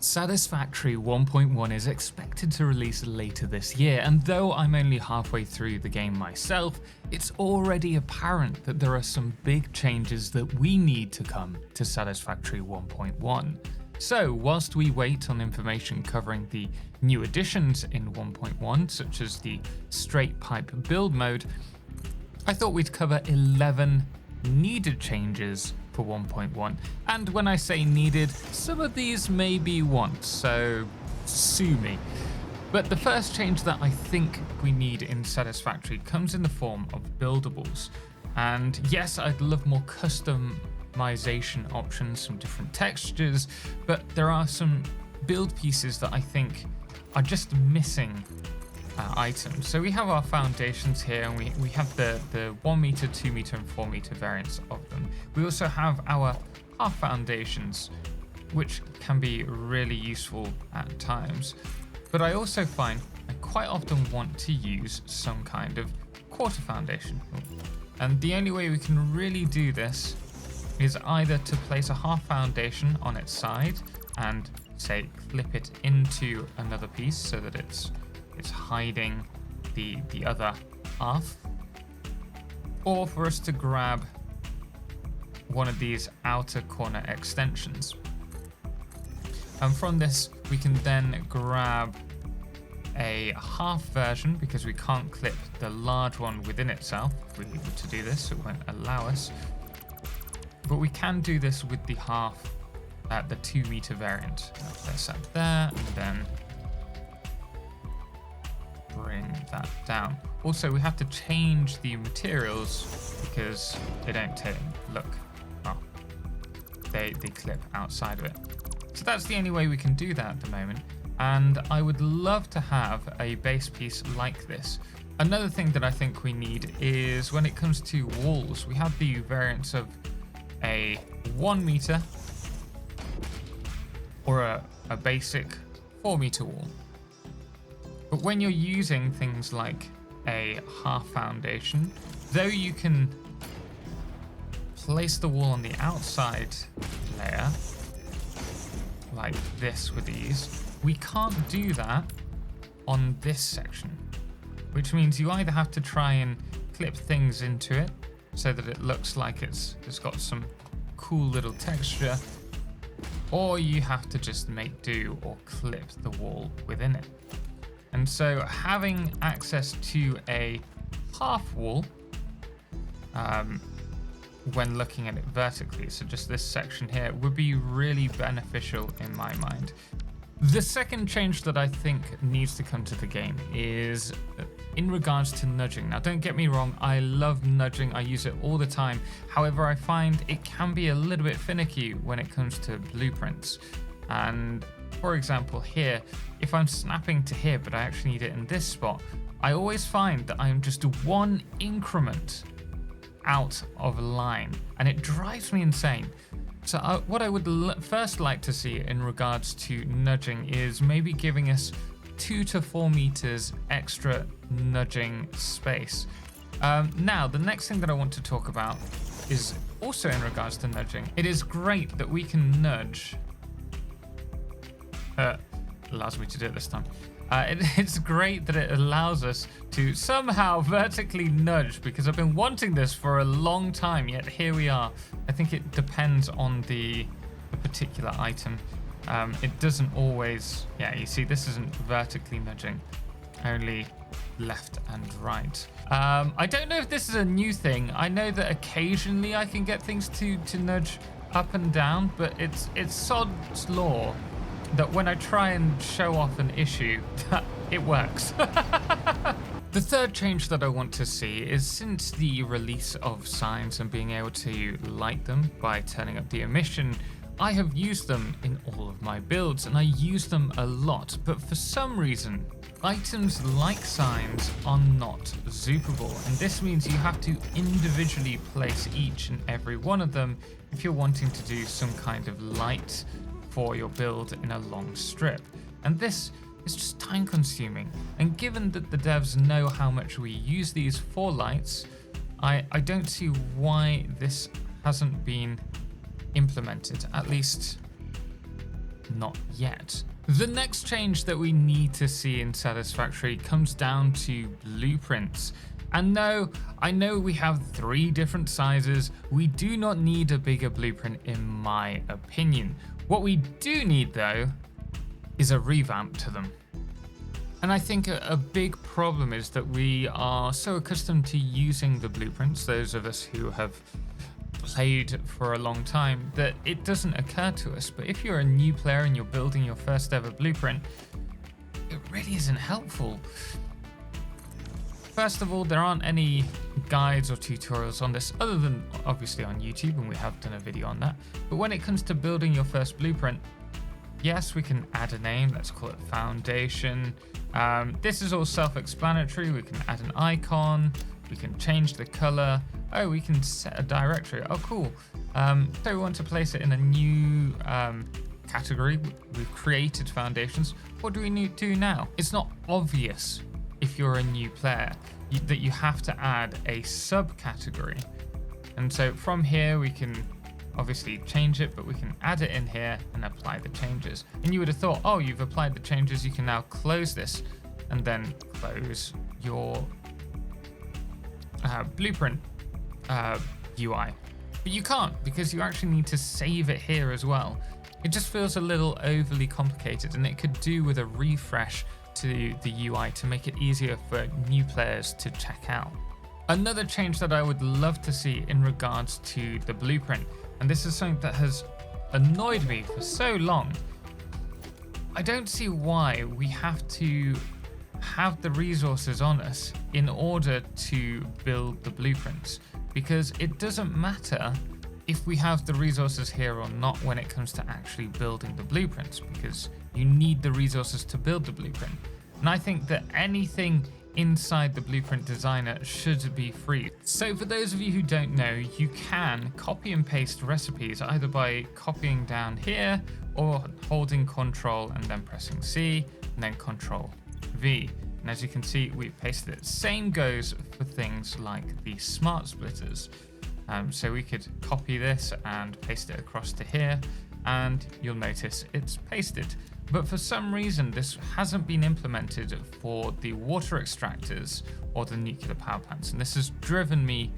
Satisfactory 1.1 is expected to release later this year, and though I'm only halfway through the game myself, it's already apparent that there are some big changes that we need to come to Satisfactory 1.1. So, whilst we wait on information covering the new additions in 1.1, such as the straight pipe build mode, I thought we'd cover 11 needed changes for 1.1, and when I say needed, some of these may be wants, so sue me. But the first change that I think we need in Satisfactory comes in the form of buildables. And yes, I'd love more customization options, some different textures, but there are some build pieces that I think are just missing items. So we have our foundations here, and we have the 1 meter, 2 meter and 4 meter variants of them. We also have our half foundations, which can be really useful at times. But I also find I quite often want to use some kind of quarter foundation. And the only way we can really do this is either to place a half foundation on its side and say clip it into another piece so that it's hiding the other half, or for us to grab one of these outer corner extensions. And from this we can then grab a half version, because we can't clip the large one within itself. If we were to do this, it won't allow us, but we can do this with the half at the 2 meter variant. Place that there and then bring that down. Also, we have to change the materials because they don't look, well, they clip outside of it. So that's the only way we can do that at the moment, and I would love to have a base piece like this. Another thing that I think we need is when it comes to walls, we have the variants of a 1 meter or a basic 4 meter wall. But when you're using things like a half foundation, though you can place the wall on the outside layer, like this with ease, we can't do that on this section. Which means you either have to try and clip things into it so that it looks like it's got some cool little texture, or you have to just make do or clip the wall within it. And so having access to a half wall when looking at it vertically, so just this section here, would be really beneficial in my mind. The second change that I think needs to come to the game is in regards to nudging. Now, don't get me wrong, I love nudging, I use it all the time. However, I find it can be a little bit finicky when it comes to blueprints. And for example, here, if I'm snapping to here, but I actually need it in this spot, I always find that I'm just one increment out of line, and it drives me insane. So what I would first like to see in regards to nudging is maybe giving us 2 to 4 meters extra nudging space. Now, the next thing that I want to talk about is also in regards to nudging. It is great that we can nudge. Allows me to do it this time. It's great that it allows us to somehow vertically nudge, because I've been wanting this for a long time, yet here we are. I think it depends on the particular item. It doesn't always, yeah, you see this isn't vertically nudging, only left and right. I don't know if this is a new thing. I know that occasionally I can get things to nudge up and down, but it's sod's law that when I try and show off an issue, it works. The third change that I want to see is, since the release of signs and being able to light them by turning up the emission, I have used them in all of my builds, and I use them a lot, but for some reason, items like signs are not zoopable, and this means you have to individually place each and every one of them if you're wanting to do some kind of light for your build in a long strip. And this is just time consuming, and given that the devs know how much we use these for lights, I don't see why this hasn't been implemented, at least not yet. The next change that we need to see in Satisfactory comes down to blueprints. And no, I know we have 3 different sizes. We do not need a bigger blueprint in my opinion. What we do need though is a revamp to them. And I think a big problem is that we are so accustomed to using the blueprints, those of us who have played for a long time, that it doesn't occur to us. But if you're a new player and you're building your first ever blueprint, it really isn't helpful. First of all, there aren't any guides or tutorials on this other than obviously on YouTube, and we have done a video on that. But when it comes to building your first blueprint, yes, we can add a name. Let's call it foundation. This is all self-explanatory. We can add an icon. We can change the color. Oh, we can set a directory. Oh, cool. So we want to place it in a new category. We've created foundations. What do we need to do now? It's not obvious if you're a new player that you have to add a subcategory. And so from here, we can obviously change it, but we can add it in here and apply the changes. And you would have thought, oh, you've applied the changes, you can now close this and then close your blueprint UI. But you can't, because you actually need to save it here as well. It just feels a little overly complicated, and it could do with a refresh to the UI to make it easier for new players to check out. Another change that I would love to see in regards to the blueprint, and this is something that has annoyed me for so long. I don't see why we have to have the resources on us in order to build the blueprints, because it doesn't matter if we have the resources here or not when it comes to actually building the blueprints, because you need the resources to build the blueprint. And I think that anything inside the blueprint designer should be free. So for those of you who don't know, you can copy and paste recipes either by copying down here or holding Control and then pressing C and then Control V. And as you can see, we've pasted it. Same goes for things like the smart splitters. So we could copy this and paste it across to here, and you'll notice it's pasted. But for some reason, this hasn't been implemented for the water extractors or the nuclear power plants. And this has driven me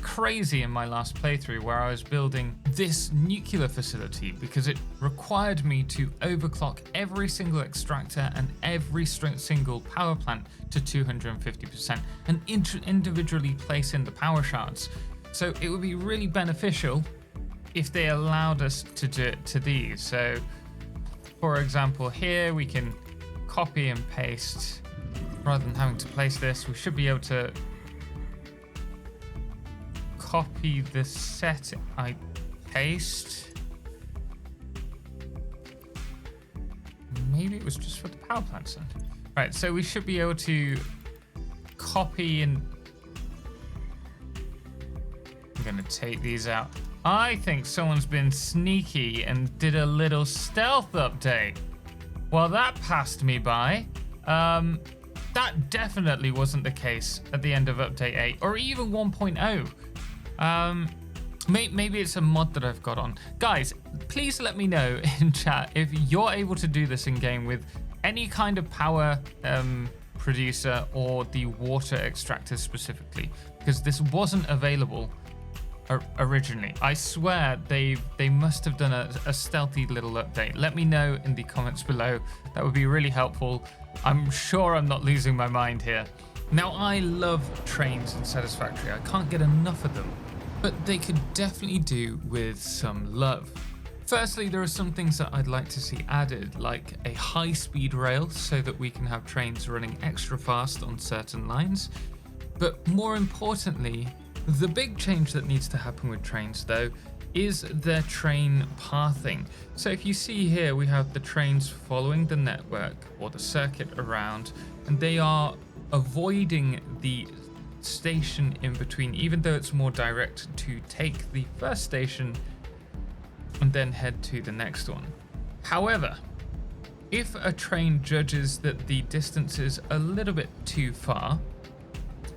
crazy in my last playthrough, where I was building this nuclear facility because it required me to overclock every single extractor and every single power plant to 250% and individually place in the power shards. So it would be really beneficial if they allowed us to do it to these. So for example, here we can copy and paste rather than having to place this. We should be able to copy the set I paste. Maybe it was just for the power plants then. Right, so we should be able to copy and I'm gonna take these out. I think someone's been sneaky and did a little stealth update. Well, that passed me by. That definitely wasn't the case at the end of update 8 or even 1.0. Maybe it's a mod that I've got on. Guys, please let me know in chat if you're able to do this in game with any kind of power producer or the water extractor specifically, because this wasn't available originally. I swear they must have done a stealthy little update. Let me know in the comments below. That would be really helpful. I'm sure I'm not losing my mind here. Now, I love trains in Satisfactory. I can't get enough of them, but they could definitely do with some love. Firstly, there are some things that I'd like to see added, like a high-speed rail so that we can have trains running extra fast on certain lines. But more importantly, the big change that needs to happen with trains, though, is their train pathing. So if you see here, we have the trains following the network or the circuit around, and they are avoiding the station in between, even though it's more direct to take the first station and then head to the next one. However, if a train judges that the distance is a little bit too far,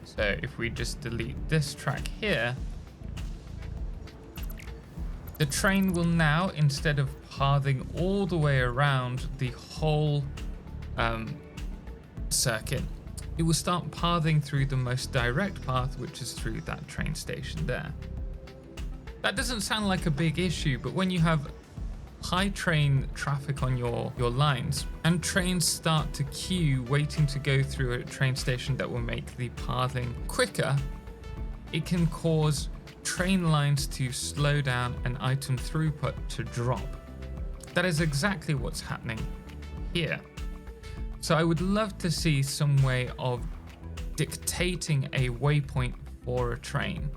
so if we just delete this track here, the train will now, instead of pathing all the way around the whole circuit. It will start pathing through the most direct path, which is through that train station there. That doesn't sound like a big issue, but when you have high train traffic on your lines and trains start to queue waiting to go through a train station that will make the pathing quicker, it can cause train lines to slow down and item throughput to drop. That is exactly what's happening here. So I would love to see some way of dictating a waypoint for a train,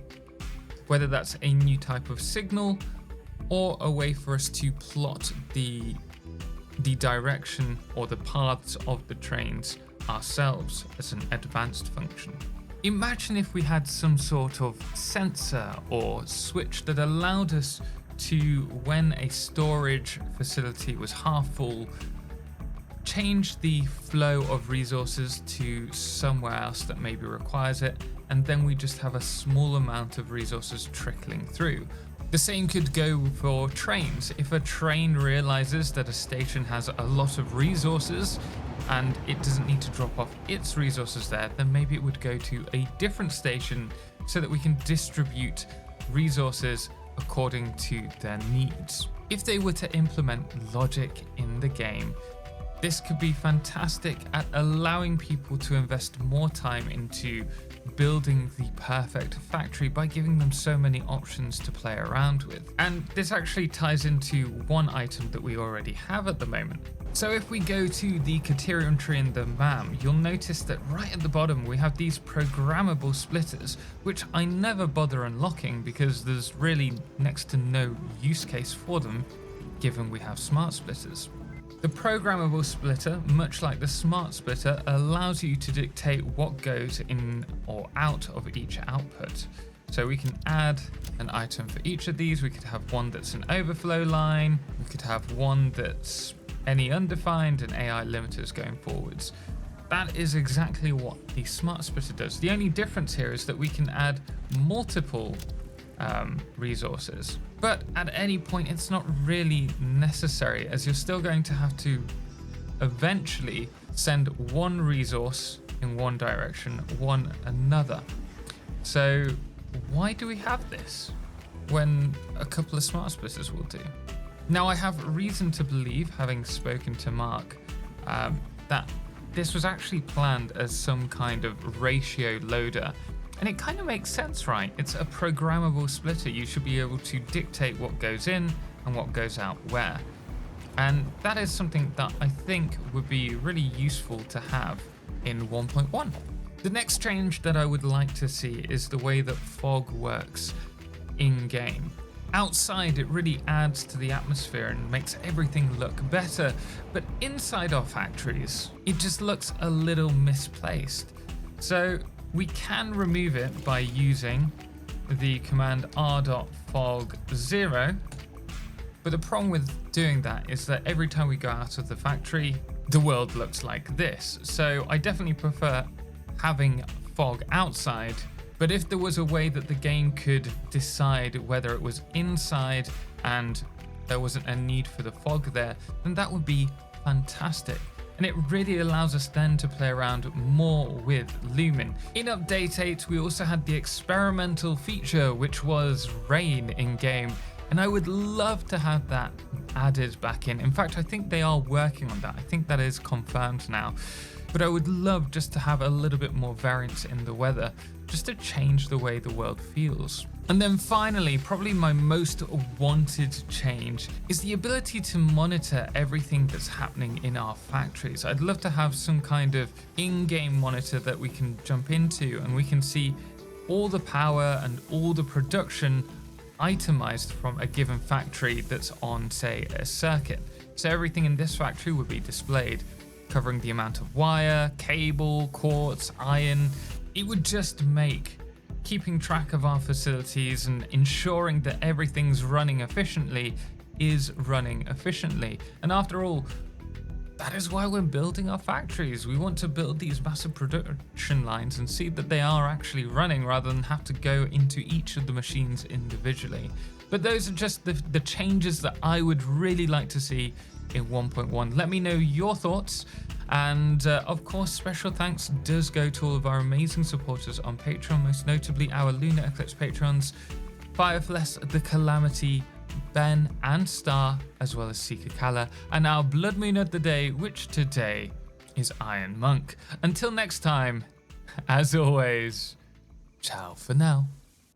whether that's a new type of signal or a way for us to plot the direction or the paths of the trains ourselves as an advanced function. Imagine if we had some sort of sensor or switch that allowed us to, when a storage facility was half full, change the flow of resources to somewhere else that maybe requires it, and then we just have a small amount of resources trickling through. The same could go for trains. If a train realizes that a station has a lot of resources and it doesn't need to drop off its resources there, then maybe it would go to a different station so that we can distribute resources according to their needs. If they were to implement logic in the game, this could be fantastic at allowing people to invest more time into building the perfect factory by giving them so many options to play around with. And this actually ties into one item that we already have at the moment. So if we go to the Caterium tree in the MAM, you'll notice that right at the bottom we have these programmable splitters, which I never bother unlocking because there's really next to no use case for them, given we have smart splitters. The programmable splitter, much like the smart splitter, allows you to dictate what goes in or out of each output. So we can add an item for each of these. We could have one that's an overflow line. We could have one that's any undefined and AI limiters going forwards. That is exactly what the smart splitter does. The only difference here is that we can add multiple resources, but at any point it's not really necessary, as you're still going to have to eventually send one resource in one direction, one another. So why do we have this when a couple of smart splitters will do? Now I have reason to believe, having spoken to Mark, that this was actually planned as some kind of ratio loader. And it kind of makes sense, right? It's a programmable splitter. You should be able to dictate what goes in and what goes out where. And that is something that I think would be really useful to have in 1.1. The next change that I would like to see is the way that fog works in-game. Outside, it really adds to the atmosphere and makes everything look better. But inside our factories, it just looks a little misplaced. So we can remove it by using the command r.fog0, but the problem with doing that is that every time we go out of the factory, the world looks like this. So I definitely prefer having fog outside, but if there was a way that the game could decide whether it was inside and there wasn't a need for the fog there, then that would be fantastic. And it really allows us then to play around more with Lumen. In Update 8, we also had the experimental feature, which was rain in game. And I would love to have that added back in. In fact, I think they are working on that. I think that is confirmed now. But I would love just to have a little bit more variance in the weather, just to change the way the world feels. And then finally, probably my most wanted change is the ability to monitor everything that's happening in our factories. I'd love to have some kind of in-game monitor that we can jump into and we can see all the power and all the production itemized from a given factory that's on, say, a circuit. So everything in this factory would be displayed, covering the amount of wire, cable, quartz, iron. It would just make keeping track of our facilities and ensuring that everything's running efficiently is running efficiently. And after all, that is why we're building our factories. We want to build these massive production lines and see that they are actually running rather than have to go into each of the machines individually. But those are just the changes that I would really like to see in 1.1. Let me know your thoughts. And of course, special thanks does go to all of our amazing supporters on Patreon, most notably our Lunar Eclipse patrons, Firefless, The Calamity, Ben and Star, as well as Seeker Kala, and our Blood Moon of the day, which today is Iron Monk. Until next time, as always, ciao for now.